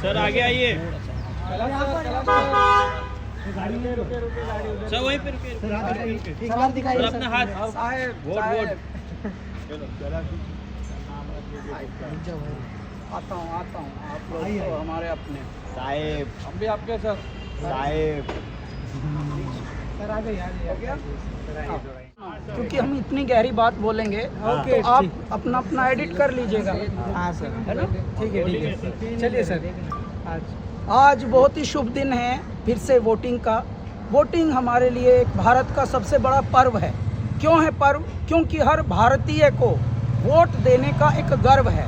Sir आगे आइए। Sir वहीं पे रुके। सर अपना हाथ वोट आता हूँ आप लोग तो हमारे अपने साहेब, हम भी आपके सर साहेब सर आ गया क्योंकि हम इतनी गहरी बात बोलेंगे तो आप अपना अपना एडिट कर लीजिएगा। हाँ सर, है ना? ठीक है चलिए सर। आज बहुत ही शुभ दिन है फिर से वोटिंग का। वोटिंग हमारे लिए एक भारत का सबसे बड़ा पर्व है। क्यों है पर्व? क्योंकि हर भारतीय को वोट देने का एक गर्व है।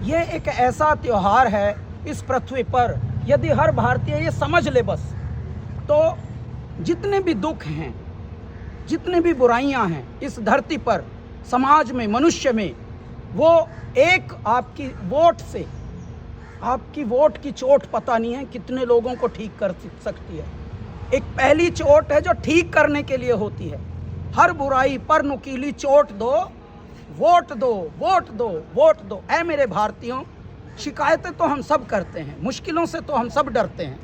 ये एक ऐसा त्यौहार है इस पृथ्वी पर, यदि हर भारतीय ये समझ ले बस, तो जितने भी दुख हैं, जितनी भी बुराइयां हैं इस धरती पर, समाज में, मनुष्य में, वो एक आपकी वोट से, आपकी वोट की चोट पता नहीं है कितने लोगों को ठीक कर सकती है। एक पहली चोट है जो ठीक करने के लिए होती है। हर बुराई पर नुकीली चोट दो, वोट दो, वोट दो, वोट दो। ऐ मेरे भारतीयों, शिकायतें तो हम सब करते हैं, मुश्किलों से तो हम सब डरते हैं,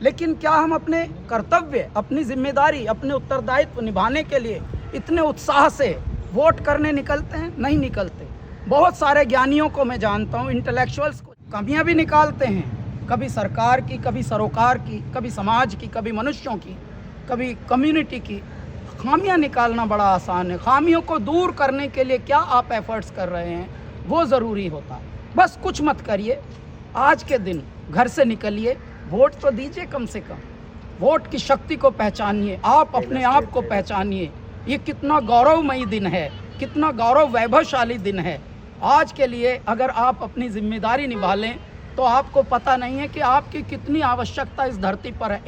लेकिन क्या हम अपने कर्तव्य, अपनी जिम्मेदारी, अपने उत्तरदायित्व निभाने के लिए इतने उत्साह से वोट करने निकलते हैं? नहीं निकलते। बहुत सारे ज्ञानियों को मैं जानता हूँ, इंटेलेक्चुअल्स को, कमियां भी निकालते हैं, कभी सरकार की, कभी सरोकार की, कभी समाज की, कभी मनुष्यों की, कभी कम्युनिटी की। खामियां निकालना बड़ा आसान है। खामियों को दूर करने के लिए क्या आप एफर्ट्स कर रहे हैं वो ज़रूरी होता है। बस कुछ मत करिए, आज के दिन घर से निकलिए, वोट तो दीजिए कम से कम। वोट की शक्ति को पहचानिए, आप अपने आप को पहचानिए। ये कितना गौरवमयी दिन है, कितना गौरव वैभवशाली दिन है। आज के लिए अगर आप अपनी जिम्मेदारी निभा लें तो आपको पता नहीं है कि आपकी कितनी आवश्यकता इस धरती पर है।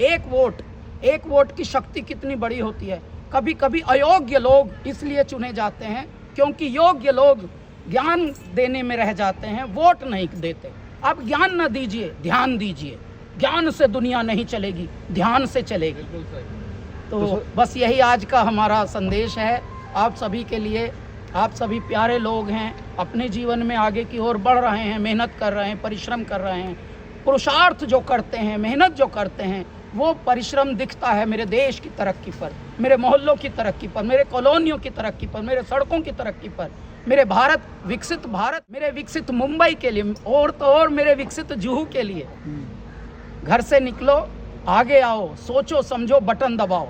एक वोट की शक्ति कितनी बड़ी होती है। कभी कभी अयोग्य लोग इसलिए चुने जाते हैं क्योंकि योग्य लोग ज्ञान देने में रह जाते हैं, वोट नहीं देते। आप ज्ञान न दीजिए, ध्यान दीजिए। ज्ञान से दुनिया नहीं चलेगी, ध्यान से चलेगी। तो बस यही आज का हमारा संदेश है आप सभी के लिए। आप सभी प्यारे लोग हैं, अपने जीवन में आगे की ओर बढ़ रहे हैं, मेहनत कर रहे हैं, परिश्रम कर रहे हैं। पुरुषार्थ जो करते हैं, मेहनत जो करते हैं, वो परिश्रम दिखता है मेरे देश की तरक्की पर, मेरे मोहल्लों की तरक्की पर, मेरे कॉलोनियों की तरक्की पर, मेरे सड़कों की तरक्की पर, मेरे विकसित भारत, मेरे विकसित मुंबई के लिए, और तो और मेरे विकसित जुहू के लिए। घर से निकलो, आगे आओ, सोचो समझो, बटन दबाओ।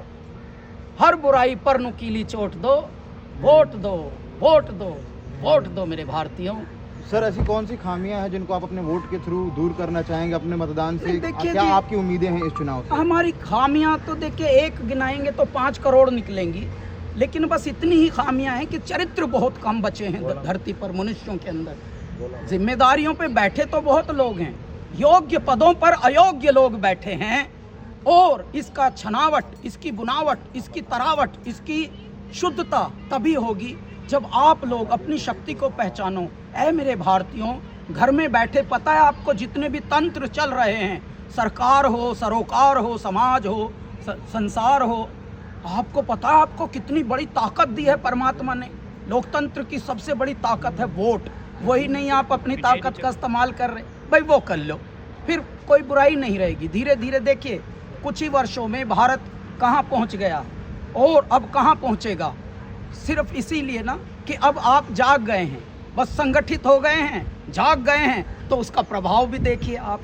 हर बुराई पर नुकीली चोट दो, वोट दो, वोट दो, वोट दो मेरे भारतीयों। सर, ऐसी कौन सी खामियां हैं जिनको आप अपने वोट के थ्रू दूर करना चाहेंगे अपने मतदान से? क्या आपकी उम्मीदें हैं इस चुनाव से? हमारी खामियां तो देखिए, एक गिनाएंगे तो 5 करोड़ निकलेंगी, लेकिन बस इतनी ही खामियां हैं कि चरित्र बहुत कम बचे हैं धरती पर, मनुष्यों के अंदर। जिम्मेदारियों पे बैठे तो बहुत लोग हैं, योग्य पदों पर अयोग्य लोग बैठे हैं। और इसका छनावट, इसकी बुनावट, इसकी तरावट, इसकी शुद्धता तभी होगी जब आप लोग अपनी शक्ति को पहचानो। ऐ मेरे भारतीयों, घर में बैठे, पता है आपको, जितने भी तंत्र चल रहे हैं, सरकार हो, सरोकार हो, समाज हो, संसार हो, आपको पता है आपको कितनी बड़ी ताकत दी है परमात्मा ने। लोकतंत्र की सबसे बड़ी ताकत है वोट। वही नहीं आप अपनी ताकत का इस्तेमाल कर रहे, भाई वो कर लो, फिर कोई बुराई नहीं रहेगी। धीरे धीरे देखिए, कुछ ही वर्षों में भारत कहाँ पहुँच गया और अब कहाँ पहुँचेगा। सिर्फ इसीलिए ना कि अब आप जाग गए हैं, बस संगठित हो गए हैं, जाग गए हैं, तो उसका प्रभाव भी देखिए आप।